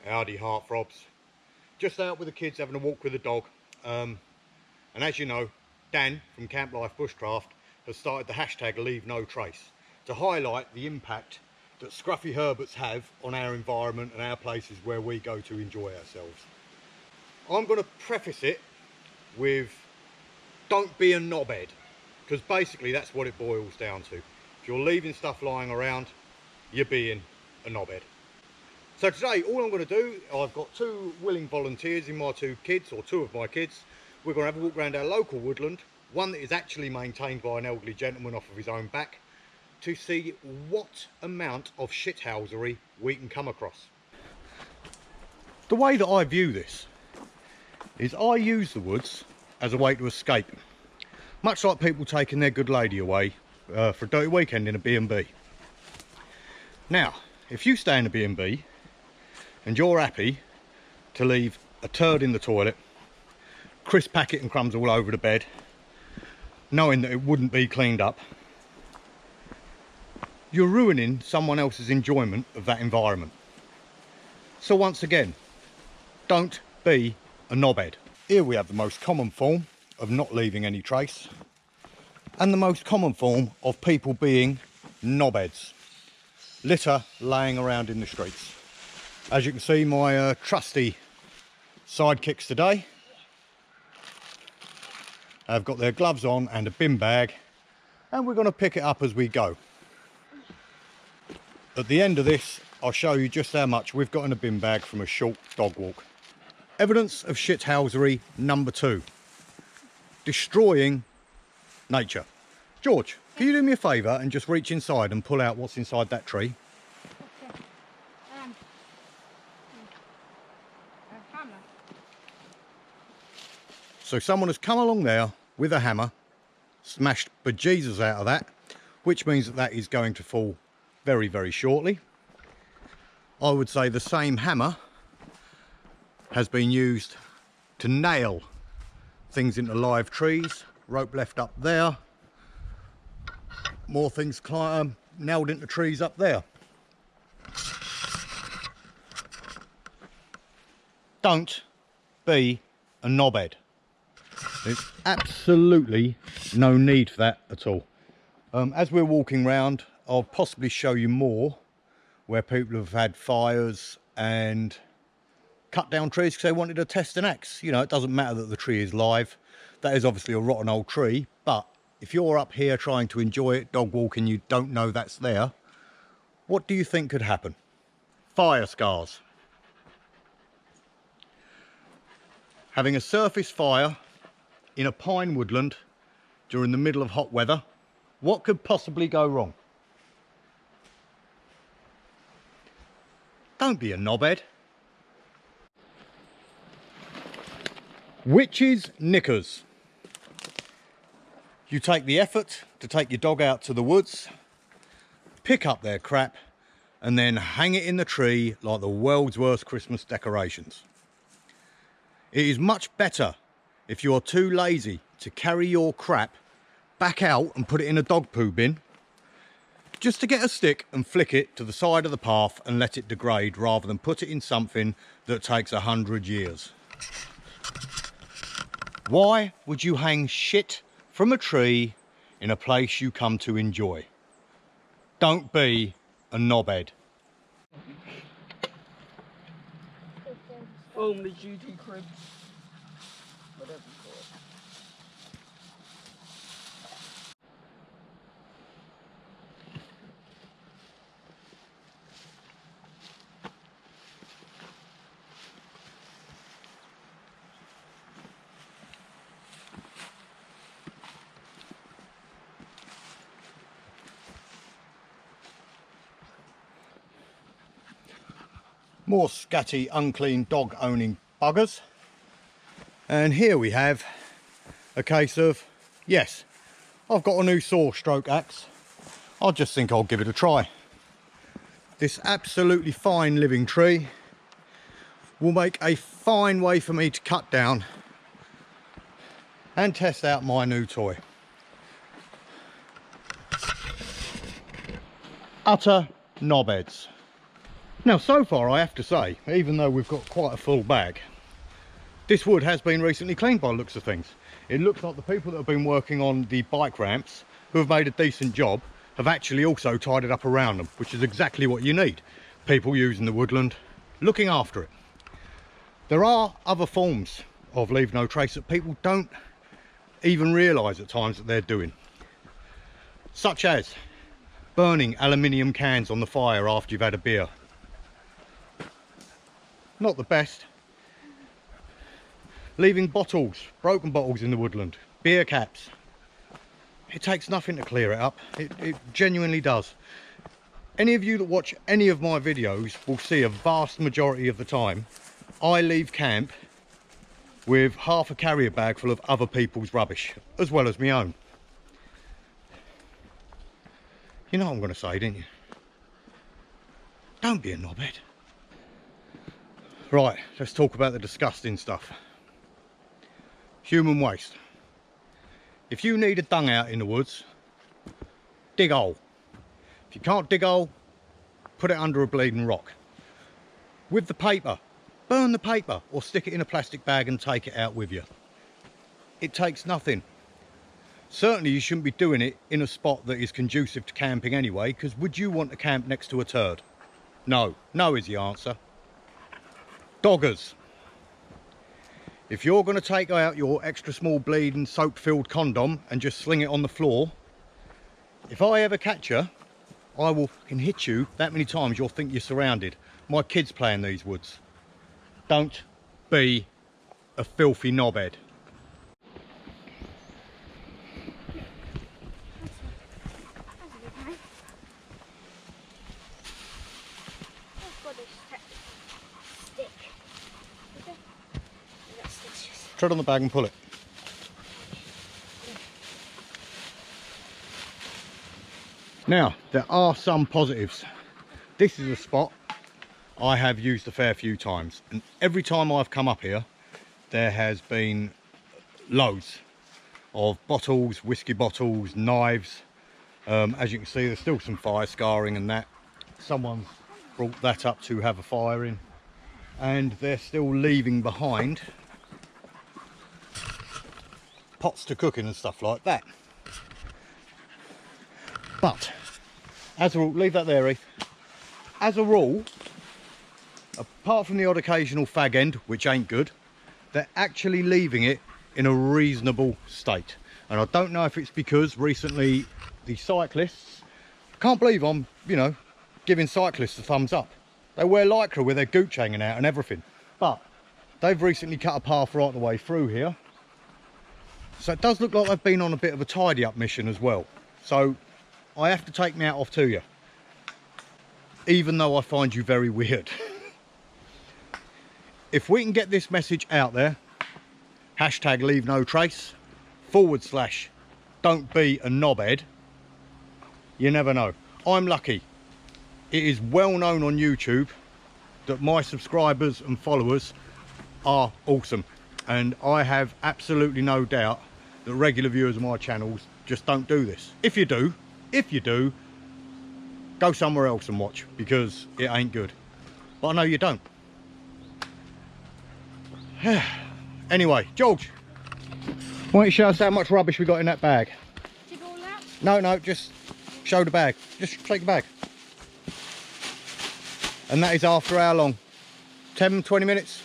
Howdy heartthrobs. Just out with the kids having a walk with the dog. And as you know, Dan from Camp Life Bushcraft has started the hashtag Leave No Trace to highlight the impact that scruffy herberts have on our environment and our places where we go to enjoy ourselves. I'm going to preface it with don't be a knobhead, because basically that's what it boils down to. If you're leaving stuff lying around, you're being a knobhead. So today, all I'm going to do, I've got two willing volunteers in my two kids, or two of my kids. We're going to have a walk around our local woodland, one that is actually maintained by an elderly gentleman off of his own back, to see what amount of shithousery we can come across. The way that I view this is I use the woods as a way to escape. Much like people taking their good lady away for a dirty weekend in a B&B. Now, if you stay in a B&B and you're happy to leave a turd in the toilet, crisp packet and crumbs all over the bed, knowing that it wouldn't be cleaned up, you're ruining someone else's enjoyment of that environment. So once again, don't be a knobhead. Here we have the most common form of not leaving any trace, and the most common form of people being knobheads. Litter laying around in the streets. As you can see, my trusty sidekicks today have got their gloves on and a bin bag, and we're going to pick it up as we go. At the end of this, I'll show you just how much we've got in a bin bag from a short dog walk. Evidence of shithousery number 2. Destroying nature. George, can you do me a favour and just reach inside and pull out what's inside that tree? Okay. A hammer. So someone has come along there with a hammer, smashed bejesus out of that, which means that that is going to fall very, very shortly. I would say the same hammer has been used to nail things into live trees. Rope left up there. More things nailed into trees up there. Don't be a knobhead. There's absolutely no need for that at all. As we're walking round, I'll possibly show you more where people have had fires and cut down trees because they wanted to test an axe. You know, it doesn't matter that the tree is live. That is obviously a rotten old tree, but if you're up here trying to enjoy it, dog walking, you don't know that's there, what do you think could happen? Fire scars. Having a surface fire in a pine woodland during the middle of hot weather, what could possibly go wrong? Don't be a knobhead. Witches' knickers. You take the effort to take your dog out to the woods, pick up their crap, and then hang it in the tree like the world's worst Christmas decorations. It is much better if you're too lazy to carry your crap back out and put it in a dog poo bin, just to get a stick and flick it to the side of the path and let it degrade, rather than put it in something that takes 100 years. Why would you hang shit from a tree in a place you come to enjoy? Don't be a knobhead. Only duty cribs. Whatever you call it. More scatty, unclean, dog-owning buggers. And here we have a case of, yes, I've got a new saw stroke axe. I just think I'll give it a try. This absolutely fine living tree will make a fine way for me to cut down and test out my new toy. Utter knobheads. Now, so far, I have to say, even though we've got quite a full bag, this wood has been recently cleaned by the looks of things. It looks like the people that have been working on the bike ramps, who have made a decent job, have actually also tied it up around them, which is exactly what you need. People using the woodland, looking after it. There are other forms of leave no trace that people don't even realise at times that they're doing. Such as burning aluminium cans on the fire after you've had a beer. Not the best. Leaving bottles, broken bottles in the woodland, beer caps. It takes nothing to clear it up. It genuinely does. Any of you that watch any of my videos will see a vast majority of the time I leave camp with half a carrier bag full of other people's rubbish, as well as my own. You know what I'm going to say, didn't you? Don't be a knobhead. Right, let's talk about the disgusting stuff. Human waste. If you need a dung out in the woods, dig a hole. If you can't dig a hole, put it under a bleeding rock. With the paper, burn the paper or stick it in a plastic bag and take it out with you. It takes nothing. Certainly you shouldn't be doing it in a spot that is conducive to camping anyway, because would you want to camp next to a turd? No. No is the answer. Doggers. If you're going to take out your extra small bleeding soap filled condom and just sling it on the floor, if I ever catch you, I will fucking hit you that many times you'll think you're surrounded. My kids play in these woods. Don't be a filthy knobhead. Tread on the bag and pull it. Now, there are some positives. This is a spot I have used a fair few times, and every time I've come up here there has been loads of bottles, whiskey bottles, knives. As you can see, there's still some fire scarring and that. Someone's brought that up to have a fire in, and they're still leaving behind pots to cook in and stuff like that. But as a rule, leave that there, Heath. As a rule, apart from the odd occasional fag end, which ain't good, they're actually leaving it in a reasonable state. And I don't know if it's because recently the cyclists, I can't believe I'm, you know, giving cyclists a thumbs up. They wear lycra with their gooch hanging out and everything. But they've recently cut a path right the way through here. So it does look like they've been on a bit of a tidy up mission as well. So I have to take my hat off to you, even though I find you very weird. If we can get this message out there, hashtag leave no trace, / don't be a knobhead, you never know. I'm lucky. It is well known on YouTube that my subscribers and followers are awesome. And I have absolutely no doubt that regular viewers of my channels just don't do this. If you do, go somewhere else and watch, because it ain't good. But I know you don't. Anyway, George, why don't you show us how much rubbish we got in that bag? Dig all that? No, just show the bag. Just take the bag. And that is after how long? 10, 20 minutes?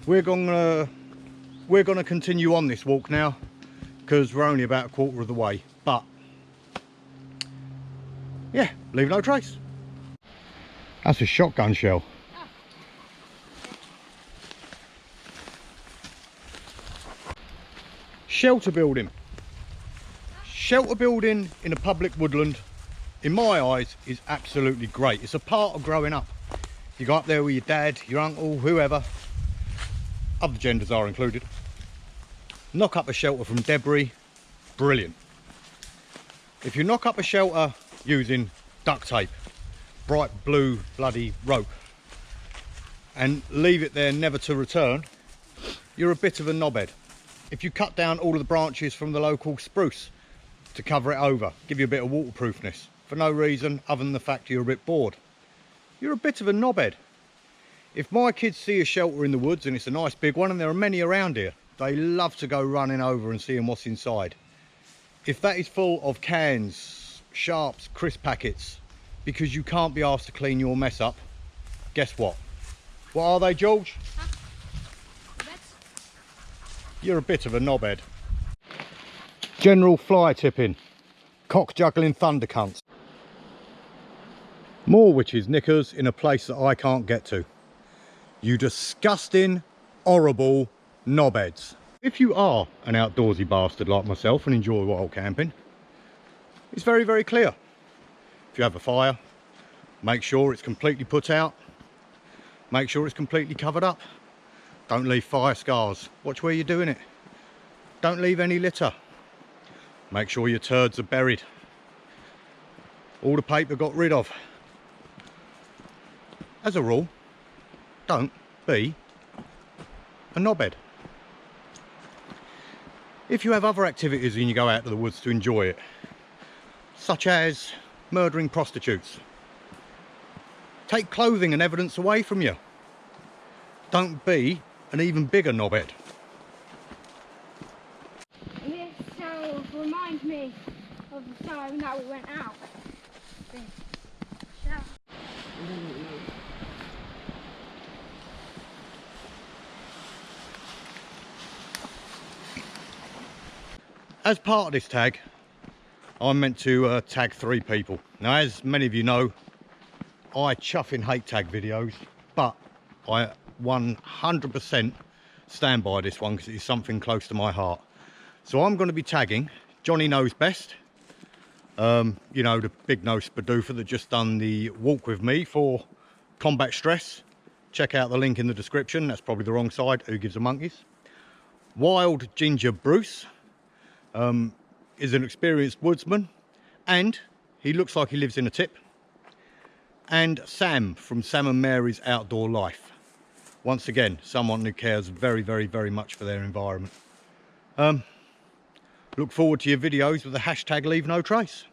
We're gonna continue on this walk now, because we're only about a quarter of the way. But yeah, leave no trace. That's a shotgun shell. Oh. Shelter building. Shelter building in a public woodland, in my eyes, is absolutely great. It's a part of growing up. You go up there with your dad, your uncle, whoever, other genders are included, knock up a shelter from debris, brilliant. If you knock up a shelter using duct tape, bright blue bloody rope, and leave it there never to return, you're a bit of a knobhead. If you cut down all of the branches from the local spruce to cover it over, give you a bit of waterproofness, for no reason other than the fact you're a bit bored. You're a bit of a knobhead. If my kids see a shelter in the woods and it's a nice big one, and there are many around here, they love to go running over and seeing what's inside. If that is full of cans, sharps, crisp packets, because you can't be asked to clean your mess up, guess what? What are they, George? Huh? You're a bit of a knobhead. General fly tipping. Cock juggling thunder cunts. More witches knickers in a place that I can't get to. You disgusting, horrible knobheads. If you are an outdoorsy bastard like myself and enjoy wild camping, it's very, very clear. If you have a fire, make sure it's completely put out. Make sure it's completely covered up. Don't leave fire scars. Watch where you're doing it. Don't leave any litter. Make sure your turds are buried. All the paper got rid of. As a rule, don't be a knobhead. If you have other activities and you go out to the woods to enjoy it, such as murdering prostitutes, take clothing and evidence away from you. Don't be an even bigger knobhead. This sound reminds me of the time that we went out. As part of this tag, I'm meant to tag 3 people. Now, as many of you know, I chuffing hate tag videos, but I 100% stand by this one because it's something close to my heart. So I'm going to be tagging Johnny Knows Best, you know, the big nose spadoofer that just done the walk with me for combat stress. Check out the link in the description. That's probably the wrong side. Who gives a monkeys? Wild Ginger Bruce is an experienced woodsman, and he looks like he lives in a tip. And Sam from Sam and Mary's Outdoor Life. Once again, someone who cares very, very, very much for their environment. Look forward to your videos with the hashtag Leave No Trace.